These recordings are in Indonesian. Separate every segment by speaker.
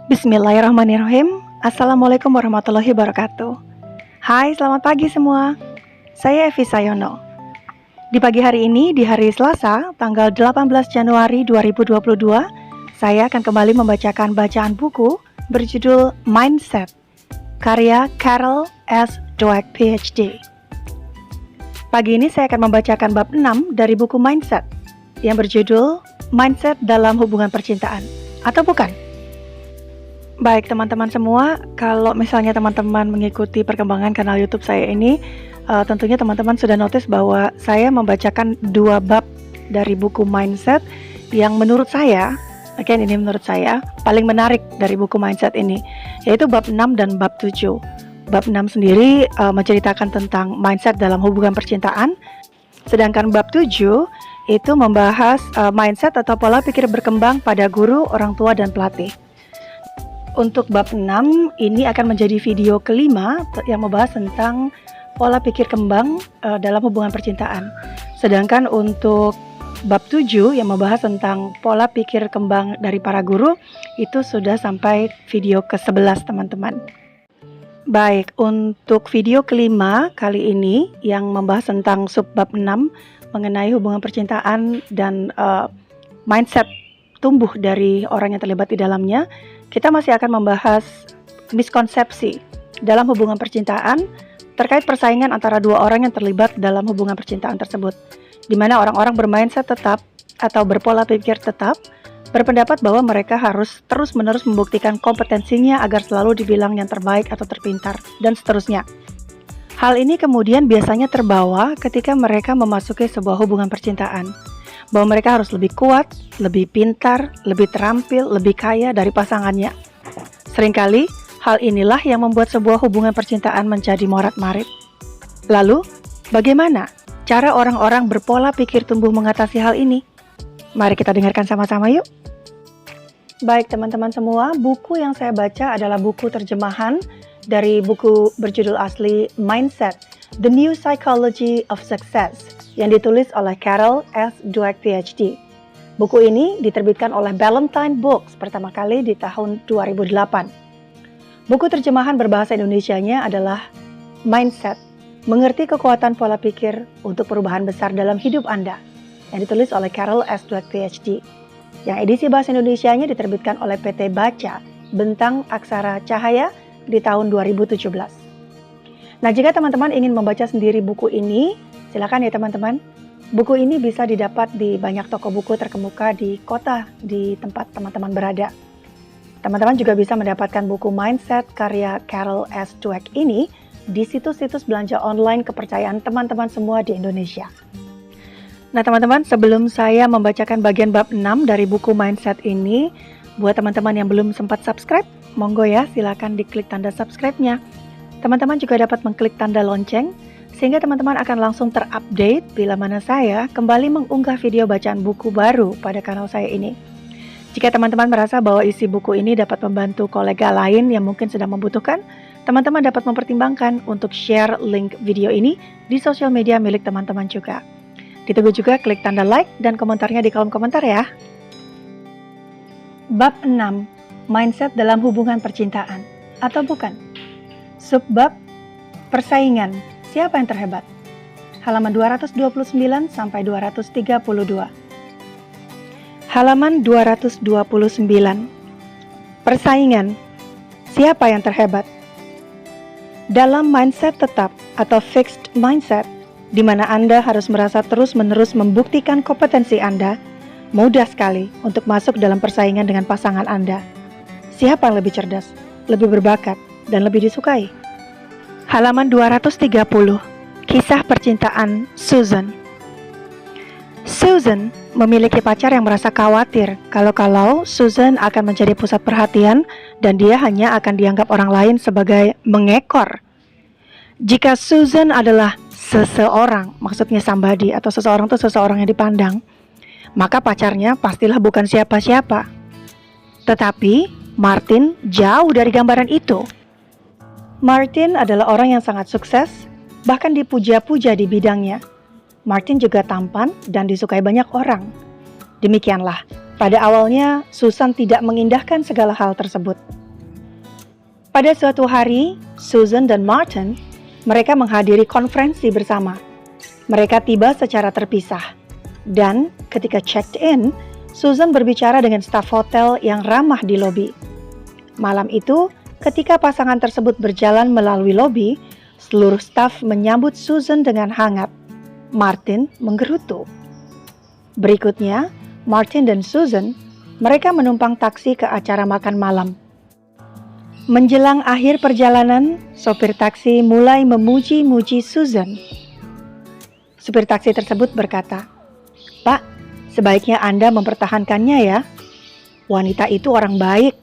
Speaker 1: Bismillahirrahmanirrahim. Assalamualaikum warahmatullahi wabarakatuh. Hai, selamat pagi semua. Saya Evi Sayono. Di pagi hari ini, di hari Selasa, tanggal 18 Januari 2022, saya akan kembali membacakan bacaan buku berjudul Mindset, karya Carol S. Dweck PhD. Pagi ini saya akan membacakan bab 6 dari buku Mindset yang berjudul Mindset dalam Hubungan Percintaan. Atau bukan? Baik teman-teman semua, kalau misalnya teman-teman mengikuti perkembangan kanal YouTube saya ini, tentunya teman-teman sudah notice bahwa saya membacakan 2 bab dari buku Mindset yang menurut saya, ini menurut saya, paling menarik dari buku Mindset ini, yaitu bab 6 dan bab 7. Bab 6 sendiri menceritakan tentang mindset dalam hubungan percintaan, sedangkan bab 7 itu membahas mindset atau pola pikir berkembang pada guru, orang tua, dan pelatih. Untuk bab 6 ini akan menjadi video kelima yang membahas tentang pola pikir kembang dalam hubungan percintaan. Sedangkan untuk bab 7 yang membahas tentang pola pikir kembang dari para guru itu sudah sampai video ke-11 teman-teman. Baik, untuk video kelima kali ini yang membahas tentang subbab 6 mengenai hubungan percintaan dan mindset tumbuh dari orang yang terlibat di dalamnya, kita masih akan membahas miskonsepsi dalam hubungan percintaan terkait persaingan antara dua orang yang terlibat dalam hubungan percintaan tersebut, di mana orang-orang bermindset tetap atau berpola pikir tetap berpendapat bahwa mereka harus terus-menerus membuktikan kompetensinya agar selalu dibilang yang terbaik atau terpintar, dan seterusnya. Hal ini kemudian biasanya terbawa ketika mereka memasuki sebuah hubungan percintaan, bahwa mereka harus lebih kuat, lebih pintar, lebih terampil, lebih kaya dari pasangannya. Seringkali, hal inilah yang membuat sebuah hubungan percintaan menjadi morat-marit. Lalu, bagaimana cara orang-orang berpola pikir tumbuh mengatasi hal ini? Mari kita dengarkan sama-sama yuk. Baik teman-teman semua, buku yang saya baca adalah buku terjemahan dari buku berjudul asli Mindset, The New Psychology of Success, yang ditulis oleh Carol S. Dweck PhD. Buku ini diterbitkan oleh Ballantine Books pertama kali di tahun 2008. Buku terjemahan berbahasa Indonesianya adalah Mindset, Mengerti Kekuatan Pola Pikir untuk Perubahan Besar dalam Hidup Anda, yang ditulis oleh Carol S. Dweck PhD. Yang edisi bahasa Indonesianya diterbitkan oleh PT Baca, Bentang Aksara Cahaya di tahun 2017. Nah, jika teman-teman ingin membaca sendiri buku ini, silakan ya teman-teman. Buku ini bisa didapat di banyak toko buku terkemuka di kota di tempat teman-teman berada. Teman-teman juga bisa mendapatkan buku Mindset karya Carol S. Dweck ini di situs-situs belanja online kepercayaan teman-teman semua di Indonesia. Nah teman-teman, sebelum saya membacakan bagian bab 6 dari buku Mindset ini, buat teman-teman yang belum sempat subscribe, monggo ya silakan diklik tanda subscribe-nya. Teman-teman juga dapat mengklik tanda lonceng, sehingga teman-teman akan langsung terupdate bila mana saya kembali mengunggah video bacaan buku baru pada kanal saya ini. Jika teman-teman merasa bahwa isi buku ini dapat membantu kolega lain yang mungkin sedang membutuhkan, teman-teman dapat mempertimbangkan untuk share link video ini di sosial media milik teman-teman juga. Ditunggu juga klik tanda like dan komentarnya di kolom komentar ya. Bab 6, Mindset dalam Hubungan Percintaan, atau bukan? Subbab, Persaingan, Siapa yang terhebat? Halaman 229 sampai 232. Halaman 229. Persaingan, Siapa yang terhebat? Dalam mindset tetap atau fixed mindset, di mana Anda harus merasa terus-menerus membuktikan kompetensi Anda, mudah sekali untuk masuk dalam persaingan dengan pasangan Anda. Siapa yang lebih cerdas, lebih berbakat, dan lebih disukai? Halaman 230, Kisah Percintaan Susan. Susan memiliki pacar yang merasa khawatir kalau Susan akan menjadi pusat perhatian dan dia hanya akan dianggap orang lain sebagai mengekor. Jika Susan adalah seseorang, maksudnya somebody atau seseorang itu seseorang yang dipandang, maka pacarnya pastilah bukan siapa-siapa. Tetapi Martin jauh dari gambaran itu. Martin adalah orang yang sangat sukses, bahkan dipuja-puja di bidangnya. Martin juga tampan dan disukai banyak orang. Demikianlah, Pada awalnya, Susan tidak mengindahkan segala hal tersebut. Pada suatu hari, Susan dan Martin, mereka menghadiri konferensi bersama. Mereka tiba secara terpisah. Dan ketika checked in, Susan berbicara dengan staf hotel yang ramah di lobi. Malam itu, ketika pasangan tersebut berjalan melalui lobi, seluruh staf menyambut Susan dengan hangat. Martin menggerutu. Berikutnya, Martin dan Susan, mereka menumpang taksi ke acara makan malam. Menjelang akhir perjalanan, sopir taksi mulai memuji-muji Susan. Supir taksi tersebut berkata, "Pak, sebaiknya Anda mempertahankannya ya. Wanita itu orang baik."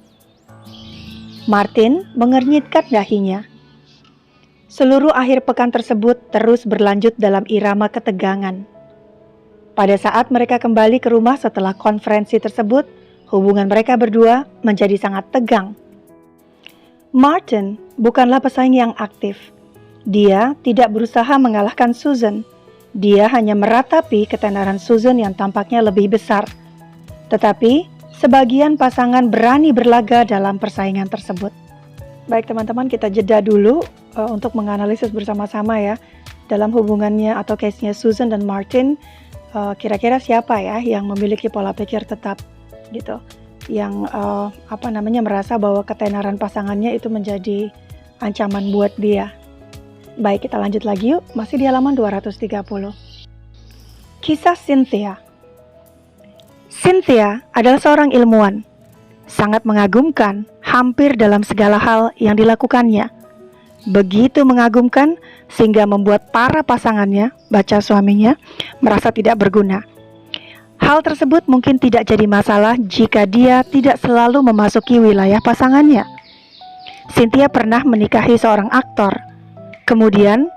Speaker 1: Martin mengernyitkan dahinya. Seluruh akhir pekan tersebut terus berlanjut dalam irama ketegangan. Pada saat mereka kembali ke rumah setelah konferensi tersebut, hubungan mereka berdua menjadi sangat tegang. Martin bukanlah pesaing yang aktif. Dia tidak berusaha mengalahkan Susan. Dia hanya meratapi ketenaran Susan yang tampaknya lebih besar. Tetapi, sebagian pasangan berani berlaga dalam persaingan tersebut. Baik teman-teman, kita jeda dulu untuk menganalisis bersama-sama ya. Dalam hubungannya atau case-nya Susan dan Martin, kira-kira siapa ya yang memiliki pola pikir tetap gitu. Yang merasa bahwa ketenaran pasangannya itu menjadi ancaman buat dia. Baik, kita lanjut lagi yuk, masih di halaman 230. Kisah Cynthia. Cynthia adalah seorang ilmuwan, sangat mengagumkan hampir dalam segala hal yang dilakukannya. Begitu mengagumkan sehingga membuat para pasangannya, baca suaminya, merasa tidak berguna. Hal tersebut mungkin tidak jadi masalah jika dia tidak selalu memasuki wilayah pasangannya. Cynthia pernah menikahi seorang aktor. Kemudian,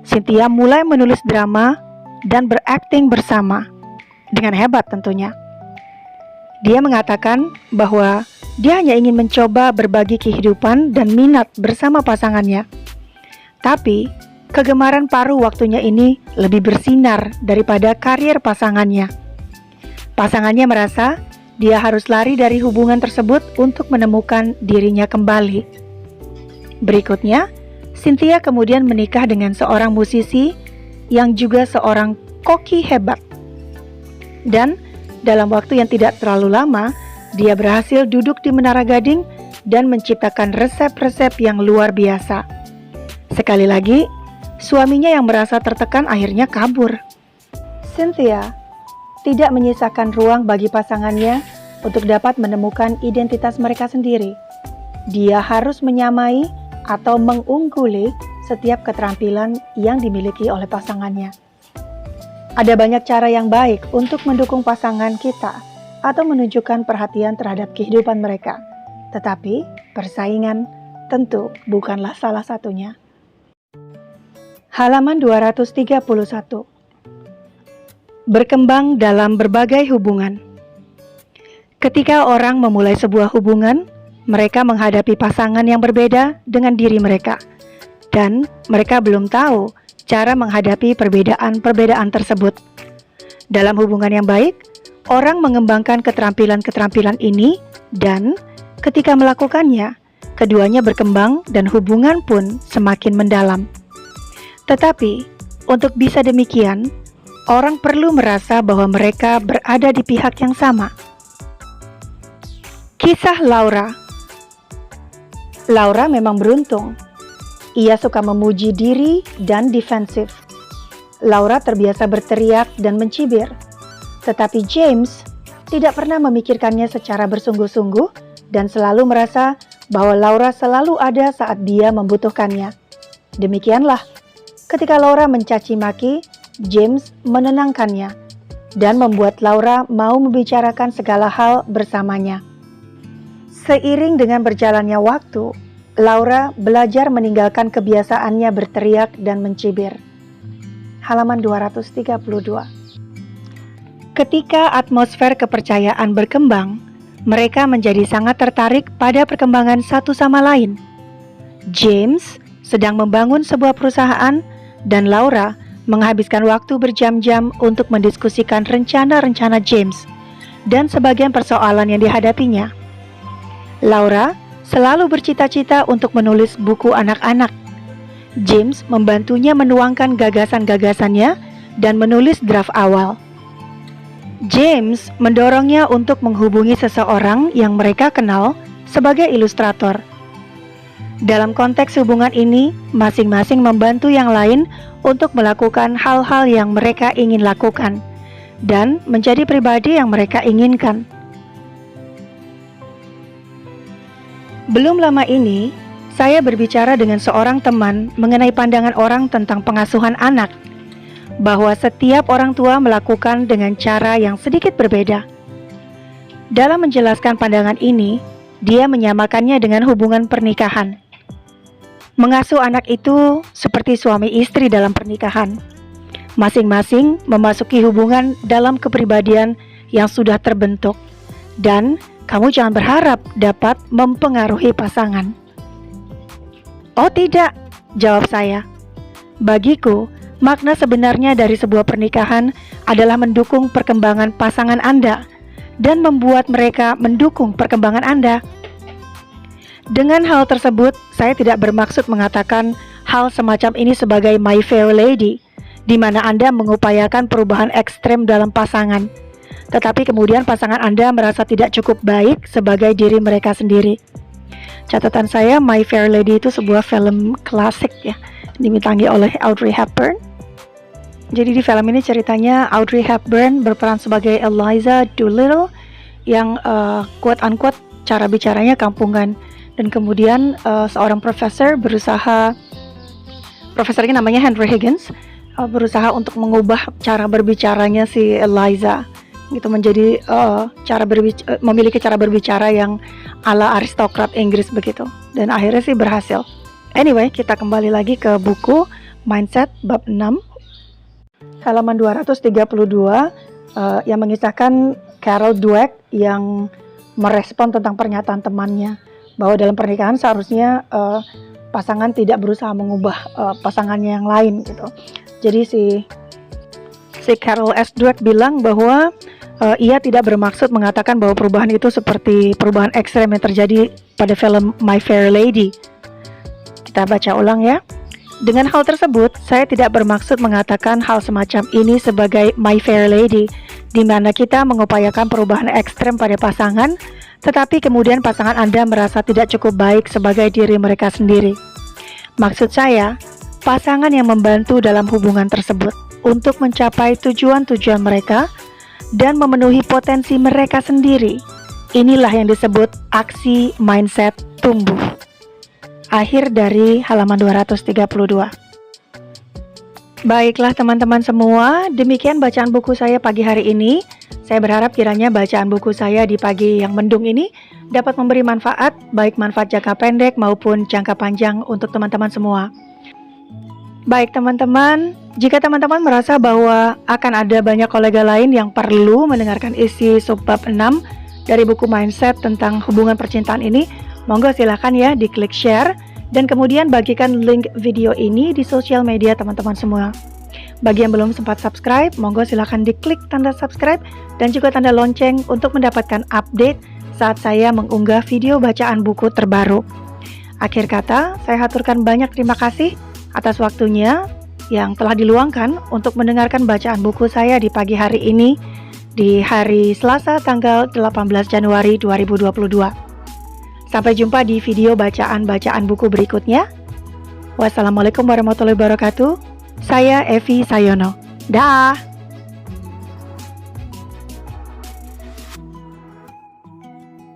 Speaker 1: Cynthia mulai menulis drama dan berakting bersama, dengan hebat tentunya. Dia mengatakan bahwa dia hanya ingin mencoba berbagi kehidupan dan minat bersama pasangannya. Tapi, kegemaran paruh waktunya ini lebih bersinar daripada karir pasangannya. Pasangannya merasa dia harus lari dari hubungan tersebut untuk menemukan dirinya kembali. Berikutnya, Cynthia kemudian menikah dengan seorang musisi yang juga seorang koki hebat. Dan dalam waktu yang tidak terlalu lama, dia berhasil duduk di Menara Gading dan menciptakan resep-resep yang luar biasa. Sekali lagi, suaminya yang merasa tertekan akhirnya kabur. Cynthia tidak menyisakan ruang bagi pasangannya untuk dapat menemukan identitas mereka sendiri. Dia harus menyamai atau mengungguli setiap keterampilan yang dimiliki oleh pasangannya. Ada banyak cara yang baik untuk mendukung pasangan kita atau menunjukkan perhatian terhadap kehidupan mereka. Tetapi, persaingan tentu bukanlah salah satunya. Halaman 231. Berkembang dalam berbagai hubungan. Ketika orang memulai sebuah hubungan, mereka menghadapi pasangan yang berbeda dengan diri mereka, dan mereka belum tahu cara menghadapi perbedaan-perbedaan tersebut. Dalam hubungan yang baik, orang mengembangkan keterampilan-keterampilan ini, dan ketika melakukannya, keduanya berkembang dan hubungan pun semakin mendalam. Tetapi, untuk bisa demikian, orang perlu merasa bahwa mereka berada di pihak yang sama. Kisah Laura. Laura memang beruntung. Ia suka memuji diri dan defensif. Laura terbiasa berteriak dan mencibir. Tetapi James tidak pernah memikirkannya secara bersungguh-sungguh dan selalu merasa bahwa Laura selalu ada saat dia membutuhkannya. Demikianlah, ketika Laura mencaci maki, James menenangkannya dan membuat Laura mau membicarakan segala hal bersamanya. Seiring dengan berjalannya waktu, Laura belajar meninggalkan kebiasaannya berteriak dan mencibir. Halaman 232. Ketika atmosfer kepercayaan berkembang, mereka menjadi sangat tertarik pada perkembangan satu sama lain. James sedang membangun sebuah perusahaan dan Laura menghabiskan waktu berjam-jam untuk mendiskusikan rencana-rencana James. dan sebagian persoalan yang dihadapinya. Laura selalu bercita-cita untuk menulis buku anak-anak. James membantunya menuangkan gagasan-gagasannya dan menulis draft awal. James mendorongnya untuk menghubungi seseorang yang mereka kenal sebagai ilustrator. Dalam konteks hubungan ini, masing-masing membantu yang lain untuk melakukan hal-hal yang mereka ingin lakukan dan menjadi pribadi yang mereka inginkan. Belum lama ini, saya berbicara dengan seorang teman mengenai pandangan orang tentang pengasuhan anak, bahwa setiap orang tua melakukan dengan cara yang sedikit berbeda. Dalam menjelaskan pandangan ini, dia menyamakannya dengan hubungan pernikahan. Mengasuh anak itu seperti suami istri dalam pernikahan. Masing-masing memasuki hubungan dalam kepribadian yang sudah terbentuk, dan kamu jangan berharap dapat mempengaruhi pasangan. Oh tidak, jawab saya. Bagiku, makna sebenarnya dari sebuah pernikahan adalah mendukung perkembangan pasangan Anda dan membuat mereka mendukung perkembangan Anda. Dengan hal tersebut, saya tidak bermaksud mengatakan hal semacam ini sebagai My Fair Lady, di mana Anda mengupayakan perubahan ekstrem dalam pasangan, tetapi kemudian pasangan Anda merasa tidak cukup baik sebagai diri mereka sendiri. Catatan saya, My Fair Lady itu sebuah film klasik ya, dibintangi oleh Audrey Hepburn. Jadi di film ini ceritanya Audrey Hepburn berperan sebagai Eliza Doolittle yang quote-unquote cara bicaranya kampungan. Dan kemudian seorang profesor ini namanya Henry Higgins, berusaha untuk mengubah cara berbicaranya si Eliza gitu menjadi memiliki cara berbicara yang ala aristokrat Inggris begitu, dan akhirnya sih berhasil. Anyway, kita kembali lagi ke buku Mindset bab 6 halaman 232 yang mengisahkan Carol Dweck yang merespon tentang pernyataan temannya bahwa dalam pernikahan seharusnya pasangan tidak berusaha mengubah pasangannya yang lain gitu. Jadi si Carol S. Dweck bilang bahwa ia tidak bermaksud mengatakan bahwa perubahan itu seperti perubahan ekstrem yang terjadi pada film My Fair Lady. Kita baca ulang ya. Dengan hal tersebut, saya tidak bermaksud mengatakan hal semacam ini sebagai My Fair Lady, di mana kita mengupayakan perubahan ekstrem pada pasangan, tetapi kemudian pasangan Anda merasa tidak cukup baik sebagai diri mereka sendiri. Maksud saya, pasangan yang membantu dalam hubungan tersebut untuk mencapai tujuan-tujuan mereka dan memenuhi potensi mereka sendiri. Inilah yang disebut aksi mindset tumbuh. Akhir dari halaman 232. Baiklah teman-teman semua, demikian bacaan buku saya pagi hari ini. Saya berharap kiranya bacaan buku saya di pagi yang mendung ini dapat memberi manfaat, baik manfaat jangka pendek maupun jangka panjang untuk teman-teman semua. Baik teman-teman, jika teman-teman merasa bahwa akan ada banyak kolega lain yang perlu mendengarkan isi subbab 6 dari buku Mindset tentang hubungan percintaan ini, monggo silahkan ya diklik share dan kemudian bagikan link video ini di sosial media teman-teman semua. Bagi yang belum sempat subscribe, monggo silahkan diklik tanda subscribe dan juga tanda lonceng untuk mendapatkan update saat saya mengunggah video bacaan buku terbaru. Akhir kata, saya haturkan banyak terima kasih atas waktunya yang telah diluangkan untuk mendengarkan bacaan buku saya di pagi hari ini, di hari Selasa tanggal 18 Januari 2022. Sampai jumpa di video bacaan-bacaan buku berikutnya. Wassalamualaikum warahmatullahi wabarakatuh. Saya Evi Sayono. Dah.